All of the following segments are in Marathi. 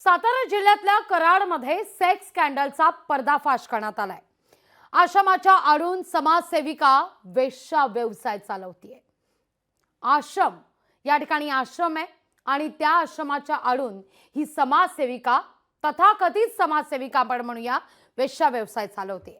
सातारा जिल्ह्यातल्या कराडमध्ये सेक्स स्कॅन्डलचा पर्दाफाश करण्यात आलाय। आश्रमाच्या आडून समाजसेविका वेश्या व्यवसाय चालवतीये। आश्रम या ठिकाणी आश्रम आहे आणि त्या आश्रमाच्या आडून ही समाजसेविका तथाकथित समाजसेविका आपण म्हणूया वेश्या व्यवसाय चालवते।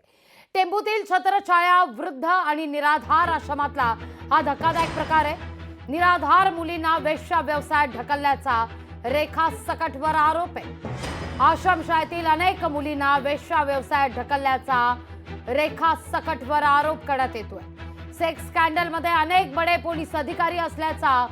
टेंभूतील छत्रछाया वृद्ध आणि निराधार आश्रमातला हा धक्कादायक प्रकार आहे। निराधार मुलींना वेश्या व्यवसायात ढकलल्याचा रेखा सकटवर आरोप आहे। आश्रमशाळेतील अनेक मुलींना वेश्या व्यवसायात ढकलल्याचा रेखा सकटवर आरोप करण्यात येतोय। सेक्स स्कॅन्डलमध्ये अनेक बडे पोलीस अधिकारी असल्याचा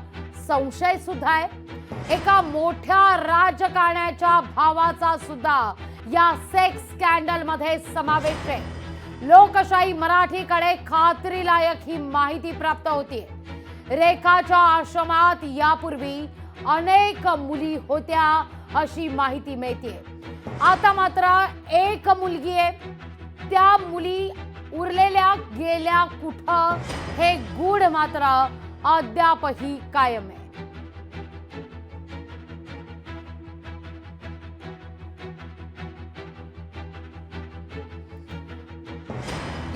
संशय सुद्धा आहे। एका मोठ्या राजकारण्याच्या भावाचा सुद्धा या सेक्स स्कॅन्डलमध्ये समावेश आहे। लोकशाही मराठीकडे खात्रीलायक ही माहिती प्राप्त होतीये। रेखाच्या आश्रमात यापूर्वी अनेक मुली होत्या अशी माहिती मिळते। आता मात्र एक मुलगी आहे, त्या मुली उरलेल्या गेल्या कुठं हे गूढ मात्र अद्यापही कायम आहे।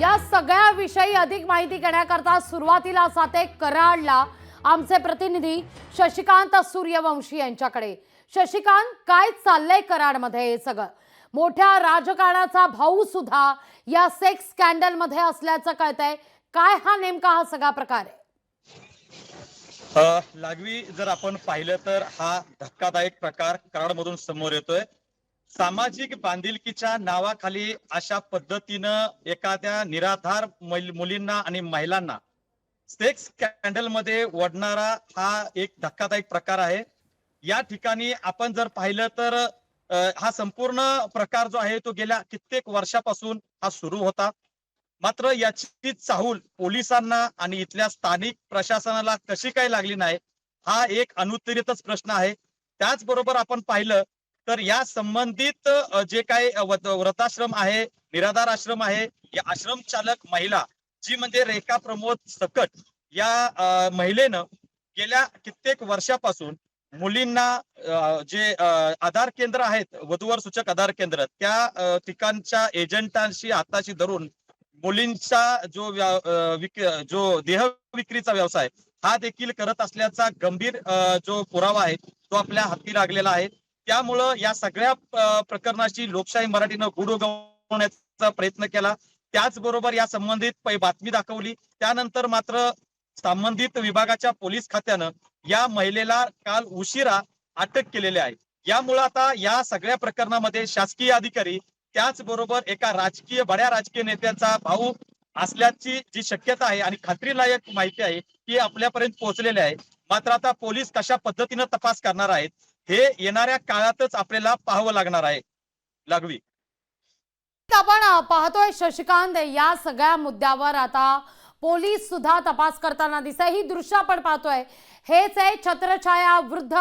या सगळ्या विषयी अधिक माहिती घेण्याकरता सुरुवातीला साते कराडला आमचे प्रतिनिधी शशिकांत सूर्यवंशी यांच्याकडे। शशिकांत, काय चाललंय कराडमध्ये हे सगळं? मोठ्या राजकारणाचा भाऊ सुद्धा या सेक्स स्कॅन्डल मध्ये असल्याचं कळतंय। काय हा नेमका हा सगळा प्रकार आहे? लागवी जर आपण पाहिलं तर हा धक्कादायक प्रकार कराडमधून समोर येतोय। सामाजिक बांधिलकीच्या नावाखाली अशा पद्धतीनं एखाद्या निराधार मुलींना आणि महिलांना सेक्स स्कॅन्डल मध्ये ओढणारा हा एक धक्कादायक प्रकार आहे। या ठिकाणी आपण जर पाहिलं तर हा संपूर्ण प्रकार जो आहे तो गेल्या कित्येक वर्षापासून हा सुरू होता। मात्र याची चाहूल पोलिसांना आणि इथल्या स्थानिक प्रशासनाला कशी काय लागली नाही, हा एक अनुत्तरितच प्रश्न आहे। त्याचबरोबर आपण पाहिलं तर या संबंधित जे काही व्रताश्रम आहे, निराधार आश्रम आहे, या आश्रम चालक महिला जी म्हणजे रेखा प्रमोद सकट या महिलेनं गेल्या कित्येक वर्षापासून मुलींना जे आधार केंद्र आहेत, वधूवर सूचक आधार केंद्र, त्या ठिकाणच्या एजंटांशी हाताशी धरून मुलींचा जो देह विक्रीचा व्यवसाय हा देखील करत असल्याचा गंभीर जो पुरावा आहे तो आपल्या हाती लागलेला आहे। त्यामुळं या सगळ्या प्रकरणाची लोकशाही मराठीनं गूढ उगवण्याचा प्रयत्न केला। त्याचबरोबर या संबंधित बातमी दाखवली। त्यानंतर मात्र संबंधित विभागाच्या पोलीस खात्यानं या महिलेला काल उशिरा अटक केलेली आहे। यामुळे आता या सगळ्या प्रकरणामध्ये शासकीय अधिकारी त्याचबरोबर एका बड्या राजकीय नेत्याचा भाऊ असल्याची जी शक्यता आहे आणि खात्रीलायक माहिती आहे ती आपल्यापर्यंत पोहोचलेली आहे। मात्र आता पोलीस कशा पद्धतीनं तपास करणार आहेत हे येणाऱ्या काळातच आपल्याला पाहावं लागणार आहे। लागवी आपण पाहतोय शशिकांत, या सगळ्या मुद्द्यावर आता पोलीस सुद्धा तपास करताना दिसतंय। ही दृश्य आपण पाहतोय हेच आहे छत्रछाया वृद्ध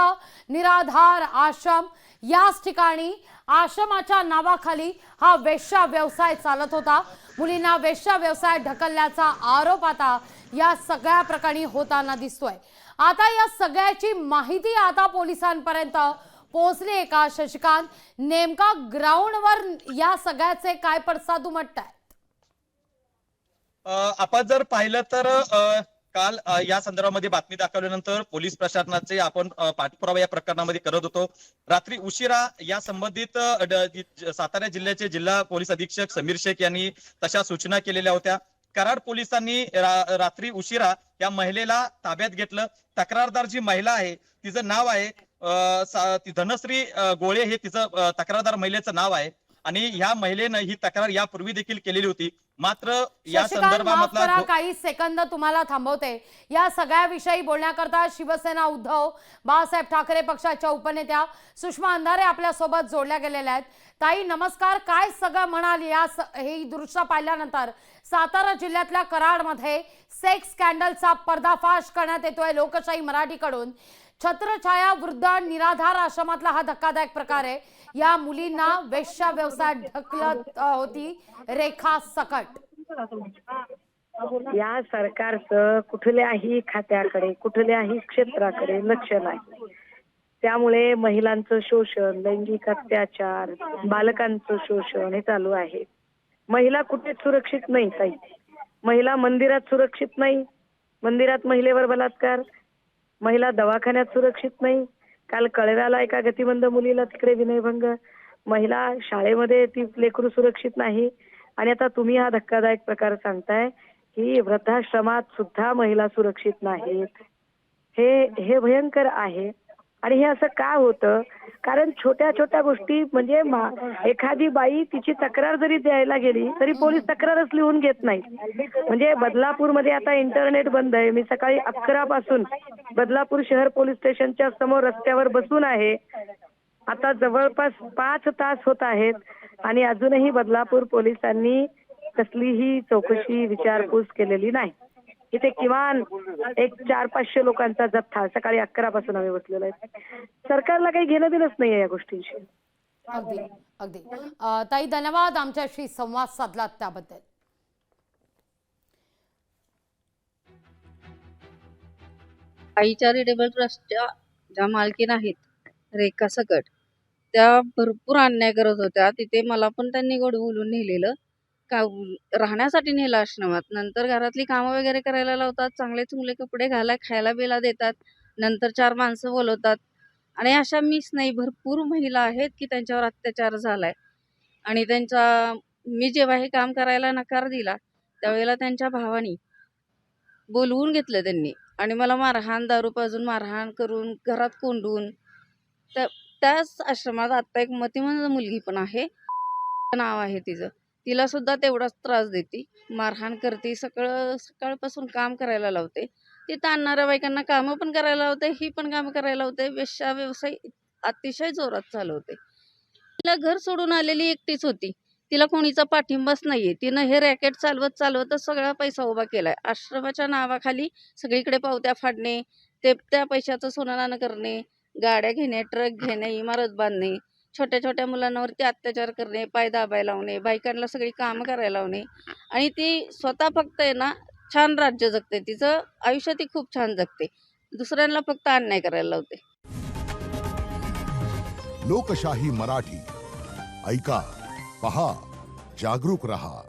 निराधार आश्रम। याच ठिकाणी आश्रमाच्या नावाखाली हा वेश्या व्यवसाय चालत होता। मुलींना वेश्या व्यवसायात ढकलल्याचा आरोप आता या सगळ्या प्रकरणी होताना दिसतोय। आता या सगळ्याची माहिती आता पोलिसांपर्यंत पोहोचली आहे का शशिकांत? नेमका ग्राउंडवर या सगळ्याचे काय पडसाद उमटतायत? आपण जर पाहिलं तर काल या संदर्भामध्ये बातमी दाखवल्यानंतर पोलीस प्रशासनाचे आपण पाठपुरावा या प्रकरणामध्ये करत होतो। रात्री उशिरा या संबंधित सातारा जिल्ह्याचे जिल्हा पोलीस अधीक्षक समीर शेख यांनी तशा सूचना केलेल्या होत्या। कराड पोलिसांनी रात्री उशिरा या महिलेला ताब्यात घेतलं। तक्रारदार जी महिला आहे तिचं नाव आहे धनश्री गोळे, हे तिचं तक्रारदार महिलेचं नाव आहे आणि ह्या महिलेनं ही तक्रार यापूर्वी देखील केलेली होती। मात्र या संदर्भामधला काही सेकंद तुम्हाला थांबवते। या सगळ्या विषयी बोलण्याकरता शिवसेना उद्धव बाळासाहेब ठाकरे पक्षाच्या उपनेत्या सुषमा अंधारे आपल्या सोबत जोडल्या गेलेल्या आहेत। ताई नमस्कार, काय सगळं म्हणाल या हे दृश्य पाहिल्यानंतर? सातारा जिल्ह्यातल्या कराडमध्ये सेक्स स्कॅन्डलचा पर्दाफाश करण्यात येतोय लोकशाही मराठीकडून। छत्रछाया वृद्ध निराधार आश्रमातला हा धक्कादायक प्रकार आहे। या मुलींना वेश्या व्यवसायात ढकलत होती रेखा सकट। या सरकारचं कुठल्याही खात्याकडे कुठल्याही क्षेत्राकडे लक्ष नाही। त्यामुळे महिलांचं शोषण, लैंगिक अत्याचार, बालकांचं शोषण हे चालू आहे. महिला कुठेच सुरक्षित नाही ताई. महिला मंदिरात सुरक्षित नाही. मंदिरात महिलेवर बलात्कार. महिला दवाखान्यात सुरक्षित नाही. काल कळव्याला एका गतिमंद मुलीला तिकडे विनयभंग. महिला शाळेमध्ये ती लेकरू सुरक्षित नाही. आणि आता तुम्ही हा धक्कादायक प्रकार सांगताय की वृद्धाश्रमात सुद्धा महिला सुरक्षित नाहीत. हे भयंकर आहे. आणि हे असं का होतं? कारण छोट्या छोट्या गोष्टी म्हणजे एखादी बाई तिची तक्रार जरी द्यायला गेली तरी पोलीस तक्रारच लिहून घेत नाहीत. म्हणजे बदलापूरमध्ये आता इंटरनेट बंद आहे. मी सकाळी 11 पासून बदलापूर शहर पोलीस स्टेशनच्या समोर रस्त्यावर बसून आहे. आता जवळपास 5 तास होत आहेत आणि अजूनही बदलापूर पोलिसांनी कसलीही चौकशी विचारपूस केलेली नाही. इथे किमान एक 400-500 लोकांचा जथ्था सकाळी 11 पासून आम्ही बसलेलो आहे. सरकारला काही घेणं देणंच नाहीये या गोष्टींशी. अगदी अगदी ताई, धन्यवाद आमच्याशी संवाद साधलात त्याबद्दल. आई चॅरिटेबल ट्रस्टच्या ज्या मालकीण आहेत रेखा सकट, त्या भरपूर अन्याय करत होत्या. तिथे मला पण त्यांनी गोड बोलून नेलेलं, का राहण्यासाठी नेलं आश्रमात. नंतर घरातली कामं वगैरे करायला लावतात, चांगले चुंगले कपडे घाला, खायला बिला देतात, नंतर 4 माणसं बोलवतात. आणि अशा मीच नाही, भरपूर महिला आहेत की त्यांच्यावर अत्याचार झालाय. आणि मी जेव्हा हे काम करायला नकार दिला त्यावेळेला त्यांच्या भावानी बोलवून घेतलं त्यांनी आणि मला मारहाण, दारू पाजून मारहाण करून घरात कोंडून. त्याच आश्रमात आता एक मतिमंद मुलगी पण आहे, नाव आहे तिचं. तिला सुद्धा तेवढाच त्रास देते, मारहाण करते, सकाळपासून काम करायला लावते. तिथं आणणाऱ्या बायकांना कामं पण करायला लावते, ही पण कामं करायला लावते. वेश्या व्यवसाय अतिशय जोरात चालवते. तिला घर सोडून आलेली एकटीच होती, तिला कोणीचा पाठिंबाच नाहीये. तिनं हे रॅकेट चालवतच सगळा पैसा उभा केलाय. आश्रमाच्या नावाखाली सगळीकडे पावत्या फाडणे, त्या पैशाचं सोनं करणे, गाड्या घेणे, ट्रक घेणे, इमारत बांधणे, छोट्या छोट्या मुलांवरती अत्याचार करणे, पाय दाबायला लावणे, बायकांना सगळी कामं करायला लावणे. आणि ती स्वतः फक्त आहे ना छान राज्य जगते, तिचं आयुष्य ती खूप छान जगते, दुसऱ्यांना फक्त अन्याय करायला लावते. लोकशाही मराठी ऐका, पहा, जागरूक रहा.